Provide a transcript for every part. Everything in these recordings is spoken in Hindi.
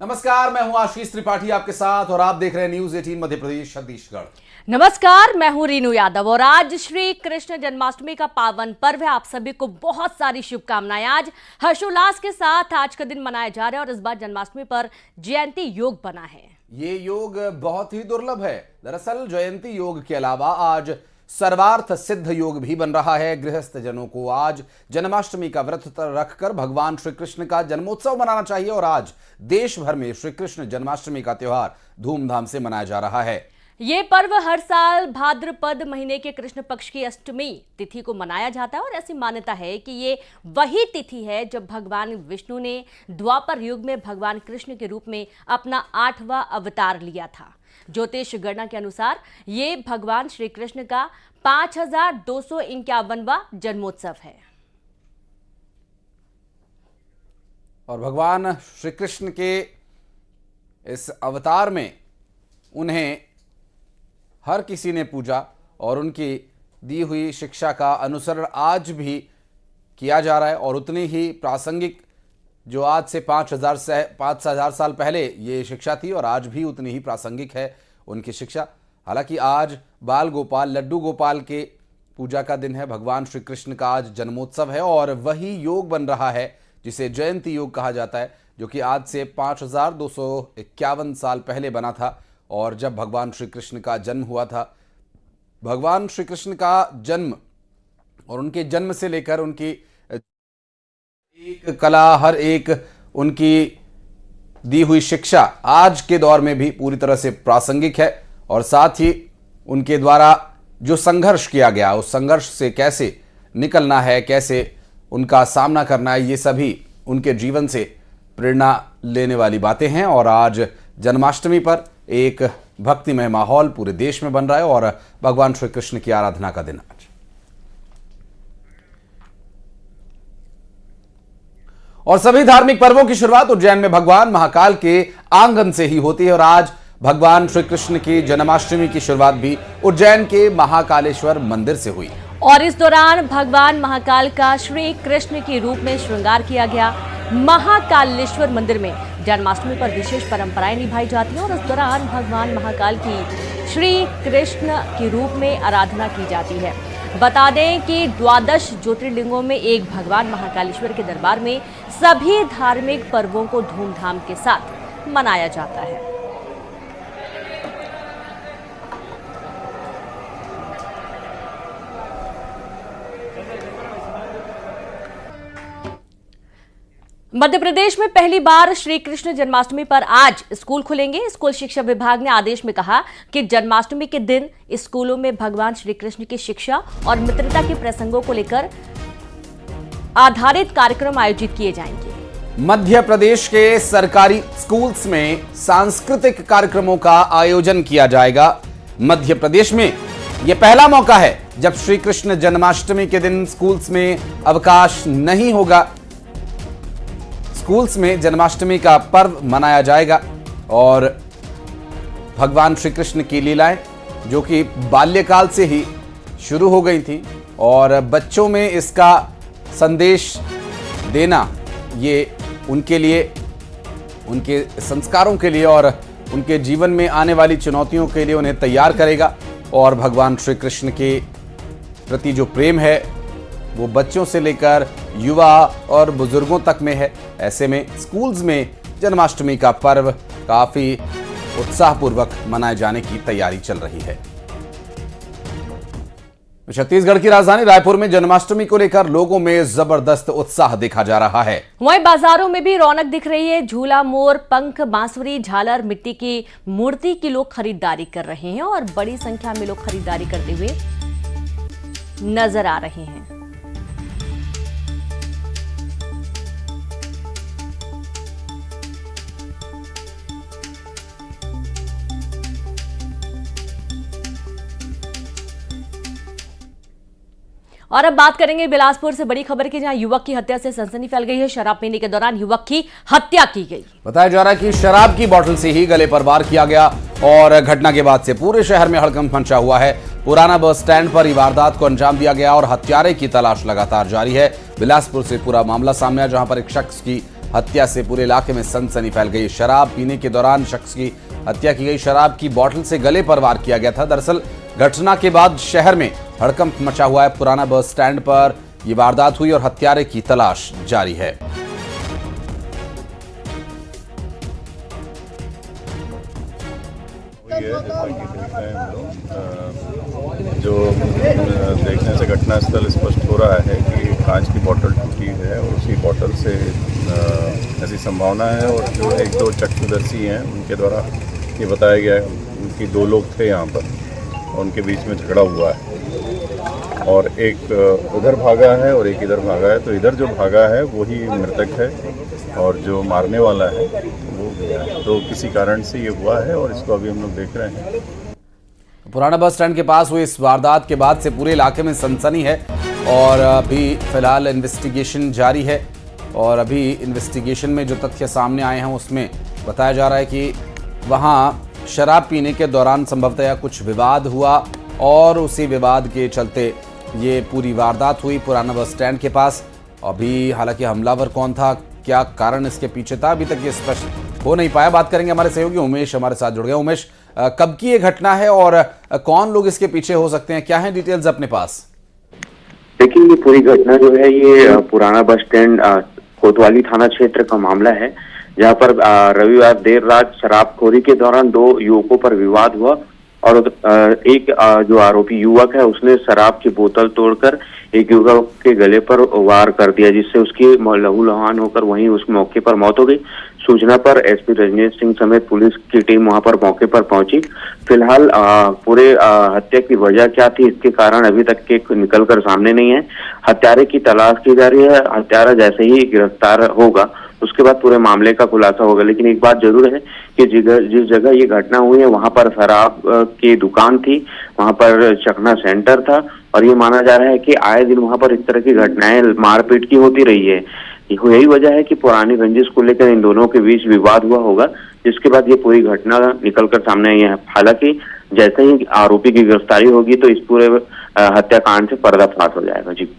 नमस्कार, मैं हूं आशीष त्रिपाठी आपके साथ और आप देख रहे हैं न्यूज 18 मध्य प्रदेश छत्तीसगढ़। नमस्कार, मैं हूं रीनू यादव और आज श्री कृष्ण जन्माष्टमी का पावन पर्व है। आप सभी को बहुत सारी शुभकामनाएं। आज हर्षोल्लास के साथ आज का दिन मनाया जा रहा है और इस बार जन्माष्टमी पर जयंती योग बना है। ये योग बहुत ही दुर्लभ है। दरअसल जयंती योग के अलावा आज सर्वार्थ सिद्ध योग भी बन रहा है। गृहस्थ जनों को आज जन्माष्टमी का व्रत रखकर भगवान श्री कृष्ण का जन्मोत्सव मनाना चाहिए और आज देश भर में श्री कृष्ण जन्माष्टमी का त्योहार धूमधाम से मनाया जा रहा है। ये पर्व हर साल भाद्रपद महीने के कृष्ण पक्ष की अष्टमी तिथि को मनाया जाता है और ऐसी मान्यता है कि ये वही तिथि है जब भगवान विष्णु ने द्वापर युग में भगवान कृष्ण के रूप में अपना 8वां अवतार लिया था। ज्योतिष गणना के अनुसार ये भगवान श्री कृष्ण का 5251वां जन्मोत्सव है। और भगवान श्री कृष्ण के इस अवतार में उन्हें हर किसी ने पूजा और उनकी दी हुई शिक्षा का अनुसरण आज भी किया जा रहा है और उतनी ही प्रासंगिक जो आज से 5,000 साल पहले ये शिक्षा थी और आज भी उतनी ही प्रासंगिक है उनकी शिक्षा। हालांकि आज बाल गोपाल लड्डू गोपाल के पूजा का दिन है। भगवान श्री कृष्ण का आज जन्मोत्सव है और वही योग बन रहा है जिसे जयंती योग कहा जाता है, जो कि आज से 5,251 साल पहले बना था। और जब भगवान श्री कृष्ण का जन्म हुआ था, भगवान श्री कृष्ण का जन्म और उनके जन्म से लेकर उनकी एक कला, हर एक उनकी दी हुई शिक्षा आज के दौर में भी पूरी तरह से प्रासंगिक है। और साथ ही उनके द्वारा जो संघर्ष किया गया, उस संघर्ष से कैसे निकलना है, कैसे उनका सामना करना है, ये सभी उनके जीवन से प्रेरणा लेने वाली बातें हैं। और आज जन्माष्टमी पर एक भक्तिमय माहौल पूरे देश में बन रहा है और भगवान श्री कृष्ण की आराधना का दिन आज। और सभी धार्मिक पर्वों की शुरुआत उज्जैन में भगवान महाकाल के आंगन से ही होती है और आज भगवान श्री कृष्ण की जन्माष्टमी की शुरुआत भी उज्जैन के महाकालेश्वर मंदिर से हुई और इस दौरान भगवान महाकाल का श्री कृष्ण के रूप में श्रृंगार किया गया। महाकालेश्वर मंदिर में जन्माष्टमी पर विशेष परंपराएं निभाई जाती हैं और इस दौरान भगवान महाकाल की श्री कृष्ण के रूप में आराधना की जाती है। बता दें कि 12 ज्योतिर्लिंगों में एक भगवान महाकालेश्वर के दरबार में सभी धार्मिक पर्वों को धूमधाम के साथ मनाया जाता है। मध्य प्रदेश में पहली बार श्री कृष्ण जन्माष्टमी पर आज स्कूल खुलेंगे। स्कूल शिक्षा विभाग ने आदेश में कहा कि जन्माष्टमी के दिन स्कूलों में भगवान श्री कृष्ण की शिक्षा और मित्रता के प्रसंगों को लेकर आधारित कार्यक्रम आयोजित किए जाएंगे। मध्य प्रदेश के सरकारी स्कूल्स में सांस्कृतिक कार्यक्रमों का आयोजन किया जाएगा। मध्य प्रदेश में यह पहला मौका है जब श्री कृष्ण जन्माष्टमी के दिन स्कूल्स में अवकाश नहीं होगा। स्कूल्स में जन्माष्टमी का पर्व मनाया जाएगा और भगवान श्री कृष्ण की लीलाएं जो कि बाल्यकाल से ही शुरू हो गई थी और बच्चों में इसका संदेश देना, ये उनके लिए, उनके संस्कारों के लिए और उनके जीवन में आने वाली चुनौतियों के लिए उन्हें तैयार करेगा। और भगवान श्री कृष्ण के प्रति जो प्रेम है वो बच्चों से लेकर युवा और बुजुर्गों तक में है। ऐसे में स्कूल्स में जन्माष्टमी का पर्व काफी उत्साहपूर्वक मनाए जाने की तैयारी चल रही है। छत्तीसगढ़ की राजधानी रायपुर में जन्माष्टमी को लेकर लोगों में जबरदस्त उत्साह देखा जा रहा है। वहीं बाजारों में भी रौनक दिख रही है। झूला, मोर, पंख, बांसुरी, झालर, मिट्टी की मूर्ति की लोग खरीदारी कर रहे हैं और बड़ी संख्या में लोग खरीदारी करते हुए नजर आ रहे हैं। और अब बात करेंगे बिलासपुर से बड़ी खबर की, जहां युवक की हत्या से सनसनी फैल गई है। शराब पीने के दौरान युवक की हत्या की गई। बताया जा रहा है कि शराब की बोतल से ही गले पर वार किया गया और घटना के बाद से पूरे शहर में हड़कंप मचा हुआ है। पुराना बस स्टैंड पर वारदात को अंजाम दिया गया और हत्यारे की तलाश लगातार जारी है। बिलासपुर से पूरा मामला सामने आया, जहां पर एक शख्स की हत्या से पूरे इलाके में सनसनी फैल गई। शराब पीने के दौरान शख्स की हत्या की गई। शराब की बोतल से गले पर वार किया गया था। दरअसल घटना के बाद शहर में हड़कंप मचा हुआ है। पुराना बस स्टैंड पर यह वारदात हुई और हत्यारे की तलाश जारी है। जो देखने से घटना स्थल स्पष्ट हो रहा है कि कांच की बोतल टूटी है और उसी बोतल से ऐसी संभावना है। और जो एक दो चक्षुदर्शी हैं उनके द्वारा ये बताया गया है कि दो लोग थे यहाँ पर और उनके बीच में झगड़ा हुआ है और एक उधर भागा है और एक इधर भागा है। तो इधर जो भागा है वही मृतक है और जो मारने वाला है वो गया है। तो किसी कारण से ये हुआ है और इसको अभी हम लोग देख रहे हैं। पुराना बस स्टैंड के पास हुई इस वारदात के बाद से पूरे इलाके में सनसनी है और अभी फिलहाल इन्वेस्टिगेशन जारी है। और अभी इन्वेस्टिगेशन में जो तथ्य सामने आए हैं उसमें बताया जा रहा है कि वहां शराब पीने के दौरान संभवतः कुछ विवाद हुआ और उसी विवाद के चलते ये पूरी वारदात हुई पुराना बस स्टैंड के पास। अभी हालांकि हमलावर कौन था, क्या कारण इसके पीछे था, अभी तक ये स्पष्ट हो नहीं पाया। बात करेंगे, हमारे सहयोगी उमेश हमारे साथ जुड़ गए। उमेश, कब की ये घटना है और कौन लोग इसके पीछे हो सकते हैं, क्या है डिटेल्स अपने पास? देखिए, ये पूरी घटना जो है ये पुराना बस स्टैंड कोतवाली थाना क्षेत्र का मामला है, जहां पर रविवार देर रात शराबखोरी के दौरान दो युवकों पर विवाद हुआ और एक जो आरोपी युवक है उसने शराब की बोतल तोड़कर एक युवक के गले पर वार कर दिया, जिससे उसकी लहूलुहान होकर वहीं उस मौके पर मौत हो गई। सूचना पर एसपी रजनीश सिंह समेत पुलिस की टीम वहां पर मौके पर पहुंची। फिलहाल पूरे हत्या की वजह क्या थी, इसके कारण अभी तक के निकलकर सामने नहीं है। हत्यारे की तलाश की जा रही है। हत्यारा जैसे ही गिरफ्तार होगा उसके बाद पूरे मामले का खुलासा होगा। लेकिन एक बात जरूर है कि जिस जगह ये घटना हुई है वहां पर शराब की दुकान थी, वहां पर चखना सेंटर था और ये माना जा रहा है कि आए दिन वहां पर इस तरह की घटनाएं मारपीट की होती रही है। यही वजह है कि पुरानी रंजिश को लेकर इन दोनों के बीच विवाद हुआ होगा, जिसके बाद ये पूरी घटना निकलकर सामने आई है। हालांकि जैसे ही आरोपी की गिरफ्तारी होगी तो इस पूरे हत्याकांड से पर्दाफाश हो जाएगा। जी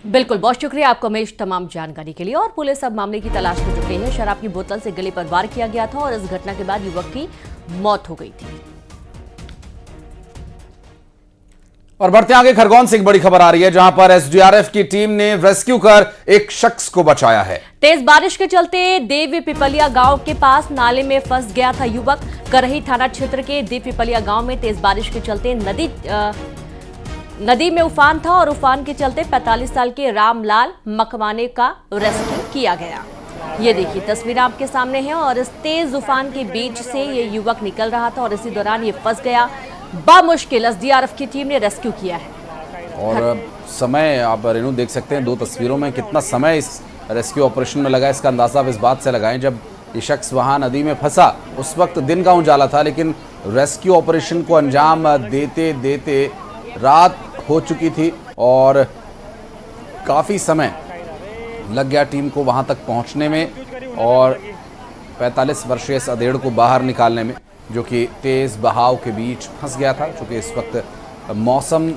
बिल्कुल, बहुत शुक्रिया आपको उमेश तमाम जानकारी के लिए। और पुलिस अब मामले की तलाश में जुटी है। शराब की बोतल से गले पर वार किया गया था और इस घटना के बाद युवक की मौत हो गई थी। और बढ़ते आगे, खरगोन से एक बड़ी खबर आ रही है जहां पर एसडीआरएफ की टीम ने रेस्क्यू कर एक शख्स को बचाया है। तेज बारिश के चलते देव पिपलिया गांव के पास नाले में फंस गया था युवक। करही थाना क्षेत्र के देव पिपलिया गांव में तेज बारिश के चलते नदी में उफान था और उफान के चलते 45 साल के रामलाल मकवाने का रेस्क्यू किया गया। ये देखिए तस्वीर आपके सामने है और इस तेज उफान के बीच से ये युवक निकल रहा था और इसी दौरान ये फंस गया। बामुश्किल एसडीआरएफ की टीम ने रेस्क्यू किया है। और समय आप रेनू देख सकते हैं दो तस्वीरों में कितना समय इस रेस्क्यू ऑपरेशन में लगा। इसका अंदाजा आप इस बात से लगाएं, जब ये शख्स वहां नदी में फंसा उस वक्त दिन का उजाला था, लेकिन रेस्क्यू ऑपरेशन को अंजाम देते देते रात हो चुकी थी और काफ़ी समय लग गया टीम को वहां तक पहुंचने में और 45 वर्षीय इस अधेड़ को बाहर निकालने में, जो कि तेज़ बहाव के बीच फंस गया था। क्योंकि इस वक्त मौसम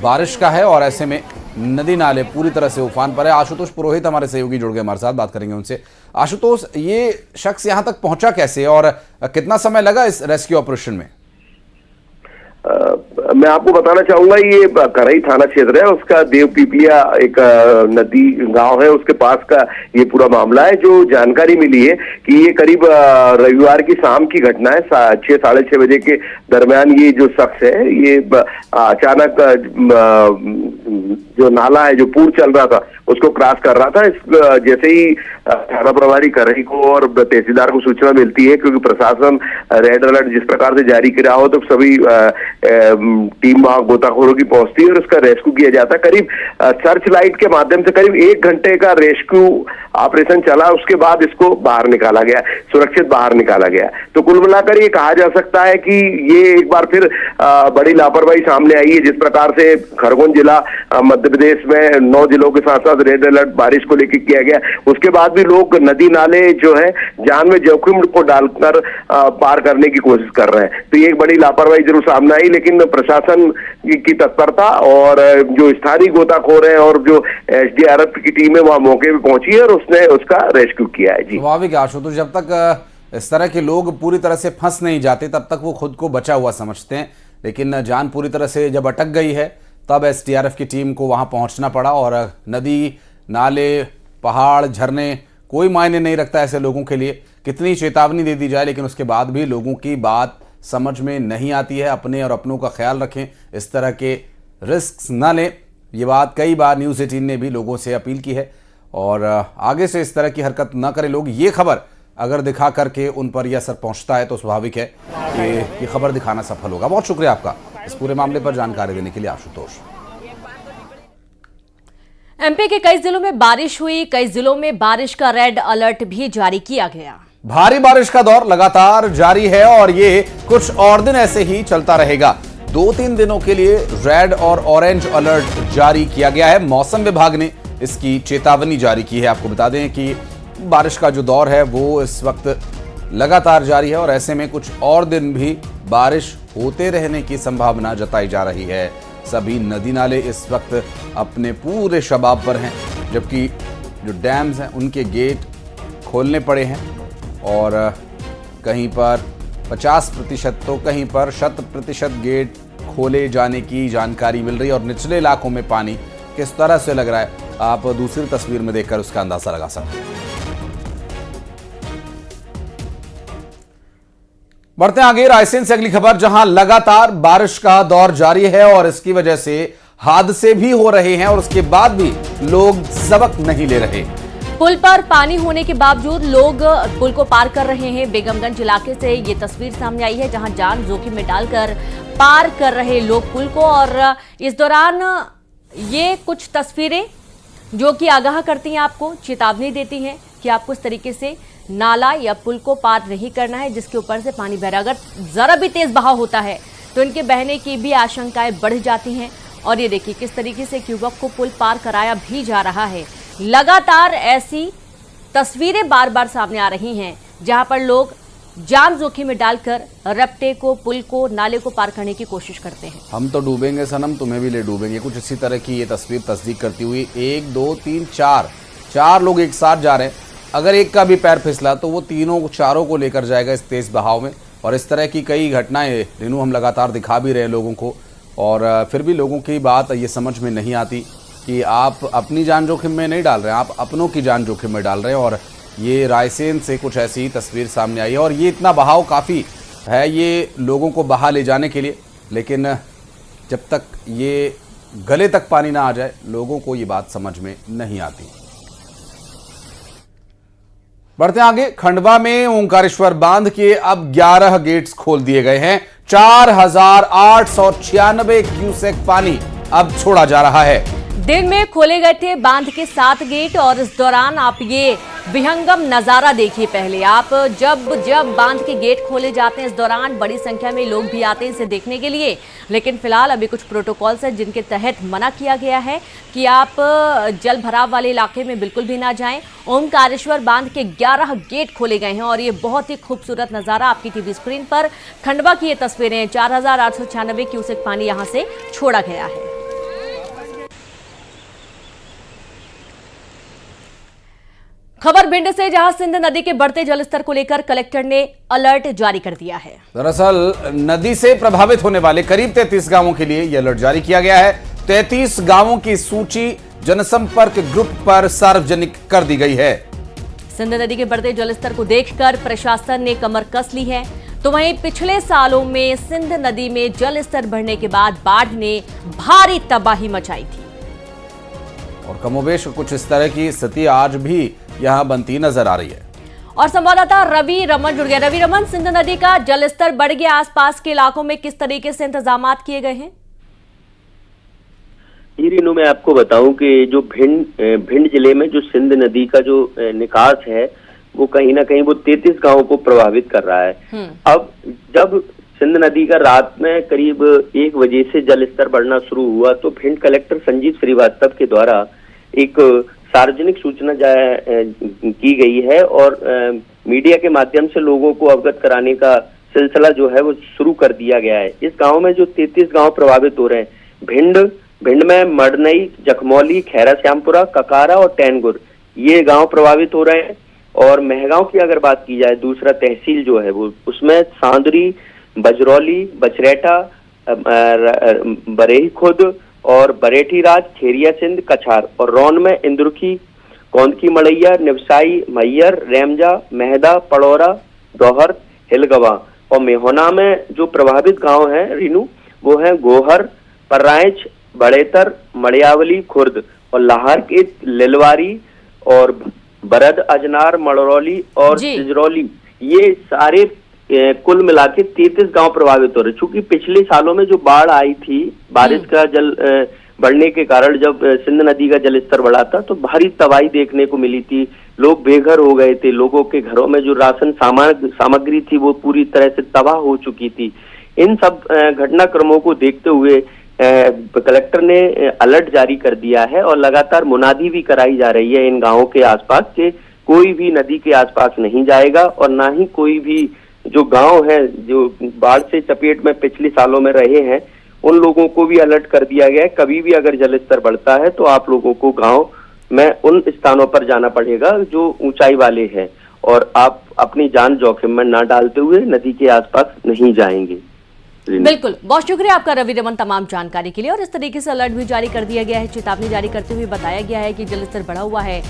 बारिश का है और ऐसे में नदी नाले पूरी तरह से उफान पर है। आशुतोष पुरोहित हमारे सहयोगी जुड़ गए हमारे साथ, बात करेंगे उनसे। आशुतोष, ये शख्स यहाँ तक पहुंचा कैसे और कितना समय लगा इस रेस्क्यू ऑपरेशन में? मैं आपको बताना चाहूंगा, ये करही थाना क्षेत्र है, उसका देव पिपलिया एक नदी गांव है, उसके पास का ये पूरा मामला है। जो जानकारी मिली है कि ये करीब रविवार की शाम की घटना है। 6 साढ़े 6 बजे के दरमियान ये जो शख्स है ये अचानक जो नाला है, जो पुल चल रहा था, उसको क्रॉस कर रहा था। जैसे ही थाना प्रभारी करही को और तहसीलदार को सूचना मिलती है, क्योंकि प्रशासन रेड अलर्ट जिस प्रकार से जारी किया हो, तो सभी टीम वहां गोताखोरों की पहुंचती है और उसका रेस्क्यू किया जाता है। करीब सर्च लाइट के माध्यम से करीब 1 घंटे का रेस्क्यू ऑपरेशन चला। उसके बाद इसको बाहर निकाला गया, सुरक्षित बाहर निकाला गया। तो कुल मिलाकर ये कहा जा सकता है कि ये एक बार फिर बड़ी लापरवाही सामने आई है। जिस प्रकार से खरगोन जिला मध्य प्रदेश में 9 जिलों के साथ साथ पास रेड अलर्ट बारिश को लेकर किया गया, उसके बाद भी लोग नदी नाले जो है जान में जोखिम को डालकर पार करने की कोशिश कर रहे हैं। तो ये एक बड़ी लापरवाही जरूर सामने आई, लेकिन प्रशासन की तत्परता और जो स्थानीय गोताखोर है और जो SDRF की टीम है वहां मौके पे पहुंची है और उसने उसका रेस्क्यू किया है। जी स्वाभाविक आशुतोष, जब तक इस तरह के लोग पूरी तरह से फंस नहीं जाते तब तक वो खुद को बचा हुआ समझते हैं, लेकिन जान पूरी तरह से जब अटक गई है तब SDRF की टीम को वहां पहुंचना पड़ा। और नदी नाले पहाड़ झरने कोई मायने नहीं रखता ऐसे लोगों के लिए, कितनी चेतावनी दे दी जाए लेकिन उसके बाद भी लोगों की बात समझ में नहीं आती है। अपने और अपनों का ख्याल रखें, इस तरह के रिस्क ना लें, ये बात कई बार न्यूज़ 18 ने भी लोगों से अपील की है और आगे से इस तरह की हरकत ना करें लोग। ये खबर अगर दिखा करके उन पर यह असर पहुंचता है तो स्वाभाविक है कि ये खबर दिखाना सफल होगा। बहुत शुक्रिया आपका इस पूरे मामले पर जानकारी देने के लिए आशुतोष। MP के कई जिलों में बारिश हुई, कई जिलों में बारिश का रेड अलर्ट भी जारी किया गया। भारी बारिश का दौर लगातार जारी है और ये कुछ और दिन ऐसे ही चलता रहेगा। 2-3 दिनों के लिए रेड और ऑरेंज अलर्ट जारी किया गया है। मौसम विभाग ने इसकी चेतावनी जारी की है। आपको बता दें कि बारिश का जो दौर है वो इस वक्त लगातार जारी है और ऐसे में कुछ और दिन भी बारिश होते रहने की संभावना जताई जा रही है। सभी नदी नाले इस वक्त अपने पूरे शबाब पर हैं, जबकि जो डैम्स हैं उनके गेट खोलने पड़े हैं और कहीं पर 50% तो कहीं पर 100% गेट खोले जाने की जानकारी मिल रही है। और निचले इलाकों में पानी किस तरह से लग रहा है आप दूसरी तस्वीर में देखकर उसका अंदाजा लगा सकते हैं। बढ़ते आगे रायसेन से अगली खबर, जहां लगातार बारिश का दौर जारी है और इसकी वजह से हादसे भी हो रहे हैं और उसके बाद भी लोग सबक नहीं ले रहे। पुल पर पानी होने के बावजूद लोग पुल को पार कर रहे हैं। बेगमगंज इलाके से ये तस्वीर सामने आई है जहां जान जोखिम में डालकर पार कर रहे लोग पुल को। और इस दौरान ये कुछ तस्वीरें जो कि आगाह करती हैं, आपको चेतावनी देती हैं कि आपको इस तरीके से नाला या पुल को पार नहीं करना है जिसके ऊपर से पानी बह रहा है। अगर जरा भी तेज बहाव होता है तो इनके बहने की भी आशंकाएं बढ़ जाती हैं। और ये देखिए किस तरीके से युवक को पुल पार कराया भी जा रहा है। लगातार ऐसी तस्वीरें बार बार सामने आ रही हैं जहां पर लोग जान जोखिम में डालकर रपटे को, पुल को, नाले को पार करने की कोशिश करते हैं। हम तो डूबेंगे सनम, तुम्हें भी ले डूबेंगे, कुछ इसी तरह की ये तस्वीर तस्दीक करती हुई 1 2 3 4 लोग एक साथ जा रहे हैं। अगर एक का भी पैर फिसला तो वो चारों को लेकर जाएगा इस तेज बहाव में। और इस तरह की कई घटनाएं रेनू हम लगातार दिखा भी रहे हैं लोगों को, और फिर भी लोगों की बात ये समझ में नहीं आती कि आप अपनी जान जोखिम में नहीं डाल रहे हैं, आप अपनों की जान जोखिम में डाल रहे हैं। और ये रायसेन से कुछ ऐसी ही तस्वीर सामने आई है और ये इतना बहाव काफ़ी है ये लोगों को बहा ले जाने के लिए, लेकिन जब तक ये गले तक पानी ना आ जाए लोगों को ये बात समझ में नहीं आती। बढ़ते आगे, खंडवा में ओंकारेश्वर बांध के अब 11 गेट्स खोल दिए गए हैं। 4896 क्यूसेक पानी अब छोड़ा जा रहा है। दिन में खोले गए थे बांध के 7 गेट और इस दौरान आप ये विहंगम नजारा देखिए। पहले आप जब बांध के गेट खोले जाते हैं इस दौरान बड़ी संख्या में लोग भी आते हैं इसे देखने के लिए, लेकिन फिलहाल अभी कुछ प्रोटोकॉल्स हैं जिनके तहत मना किया गया है कि आप जल भराव वाले इलाके में बिल्कुल भी ना जाएं। ओंकारेश्वर बांध के 11 गेट खोले गए हैं और ये बहुत ही खूबसूरत नजारा आपकी टीवी स्क्रीन पर खंडवा की ये तस्वीरें हैं। 4896 क्यूसेक पानी यहां से छोड़ा गया है। खबर भिंड से, जहां सिंध नदी के बढ़ते जलस्तर को लेकर कलेक्टर ने अलर्ट जारी कर दिया है। दरअसल नदी से प्रभावित होने वाले करीब 33 गांवों के लिए यह अलर्ट जारी किया गया है। 33 गांवों की सूची जनसंपर्क ग्रुप पर सार्वजनिक कर दी गई है। सिंध नदी के बढ़ते जलस्तर को देखकर प्रशासन ने कमर कस ली है। तो वहीं पिछले सालों में सिंध नदी में जलस्तर बढ़ने के बाद बाढ़ ने भारी तबाही मचाई थी और कमोबेश कुछ इस तरह की स्थिति आज भी यहां बनती नजर आ रही है। और संवाददाता रवि रमन जुड़ गया। रवि रमन, सिंध नदी का जलस्तर बढ़ गया, आसपास के इलाकों में किस तरीके से इंतजामात किए गए हैं? रीनू, मैं आपको बताऊं कि जो भिंड जिले में जो सिंध नदी का जो निकास है वो कहीं ना कहीं वो 33 गांवों को प्रभावित कर रहा है। अब जब सिंध नदी का रात में करीब 1 बजे से जल स्तर बढ़ना शुरू हुआ तो भिंड कलेक्टर संजीव श्रीवास्तव के द्वारा एक सार्वजनिक सूचना की गई है और मीडिया के माध्यम से लोगों को अवगत कराने का सिलसिला जो है वो शुरू कर दिया गया है। इस गांव में जो 33 गांव प्रभावित हो रहे हैं, भिंड में मडनई, जखमौली, खैरा श्यामपुरा, ककारा और टैनगुर, ये गांव प्रभावित हो रहे हैं। और महगांव की अगर बात की जाए, दूसरा तहसील जो है वो, उसमें सांदरी, बजरौली, बचरेटा, बरेही खुद और बरेठी राज, खेरिया सिंध, कछार, और रौन में इंद्रुखी, कौंदकी मड़ैया, निवसाई, मैयर, रेमजा, मेहदा, पड़ौरा, दोहर, हिलगवा। और मेहोना में जो प्रभावित गांव हैं रीनू, वो है गोहर, पर्राइच, बड़ेतर, मड़ियावली, खुर्द, और लाहर के लिलवारी और बरद, अजनार, मड़रौली और सिजरौली, ये सारे कुल मिला के 33 गांव प्रभावित हो रहे। चूंकि पिछले सालों में जो बाढ़ आई थी, बारिश का जल बढ़ने के कारण, जब सिंध नदी का जलस्तर बढ़ा था तो भारी तबाही देखने को मिली थी। लोग बेघर हो गए थे, लोगों के घरों में जो राशन सामग्री थी वो पूरी तरह से तबाह हो चुकी थी। इन सब घटनाक्रमों को देखते हुए कलेक्टर ने अलर्ट जारी कर दिया है और लगातार मुनादी भी कराई जा रही है इन गांवों के आसपास के कोई भी नदी के आसपास नहीं जाएगा, और ना ही कोई भी जो गांव है जो बाढ़ से चपेट में पिछले सालों में रहे हैं, उन लोगों को भी अलर्ट कर दिया गया है। कभी भी अगर जलस्तर बढ़ता है तो आप लोगों को गांव में उन स्थानों पर जाना पड़ेगा जो ऊंचाई वाले हैं, और आप अपनी जान जोखिम में ना डालते हुए नदी के आसपास नहीं जाएंगे। बिल्कुल, बहुत शुक्रिया आपका रवि रमन तमाम जानकारी के लिए। और इस तरीके से अलर्ट भी जारी कर दिया गया है, चेतावनी जारी करते हुए बताया गया है कि जलस्तर बढ़ा हुआ है।